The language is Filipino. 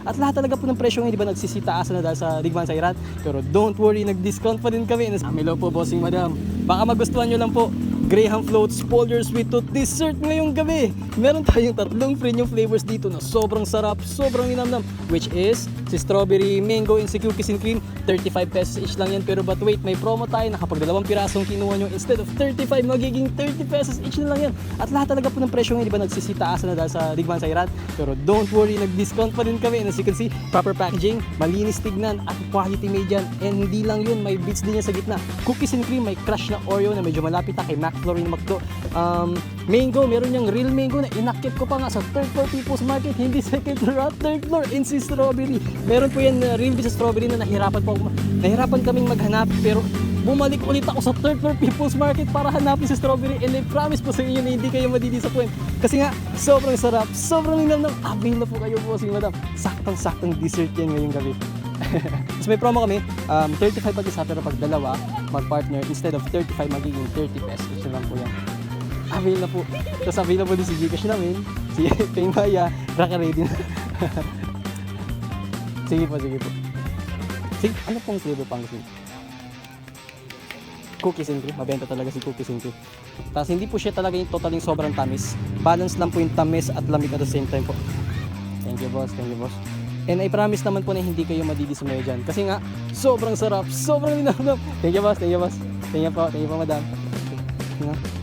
At lahat talaga po ng presyo ngayon, di ba, nagsisitaasan na dahil sa digmaan sa Iran. Pero don't worry, nag-discount pa din kami. Hello po, bossing madam. Baka magustuhan nyo lang po. Graham Floats Folder Sweet Tooth Dessert ngayong gabi. Meron tayong tatlong premium flavors dito na sobrang sarap, sobrang linamnam, which is si strawberry, mango, and si cookies and cream. 35 pesos each lang yan, pero but wait, may promo tayo na kapag 2 pirasong kinuha nyo, instead of 35, magiging 30 pesos each na lang yan. At lahat talaga po ng presyo ngayon, di ba, nagsisitaasan na dahil sa digmaan sa Iran. Pero don't worry, nag-discount pa din kami. And as you can see, proper packaging, malinis tignan, at quality made yan. And hindi lang yun, may bits din yan sa gitna. Cookies and cream, may crush na Oreo na medyo malapit na kay McFlurry na McDo. Mango, meron yung real mango na inakit ko pa nga sa third floor People's Market, hindi second floor at third floor. And si strawberry, meron po yan real sa strawberry na nahirapan kaming maghanap, pero bumalik ulit ako sa third floor People's Market para hanapin si strawberry, and I promise po sa inyo na hindi kayo madidisappoint kasi nga sobrang sarap, sobrang linamnam. Avail na po kayo, bossing madam. Saktong dessert yan ngayong gabi. So may promo kami, 35 pag isa, pero pag dalawa mag-partner, instead of 35 magiging 30 pesos. Ito lang po yan. Avail na po. Tapos available din si Gcash namin, si Paymaya, Raka-ready na. Sige po. Sige, ano pong flavor pang gusto? Cookies and cream. Mabenta talaga si cookies and cream. Tapos hindi po siya talaga yung totaling sobrang tamis. Balance lang po yung tamis at lamig at the same time po. Thank you, boss. And I promise naman po na hindi kayo madidismay dyan. Kasi nga, sobrang sarap, sobrang linamnam. Thank you, boss. Thank you po, madam. Okay.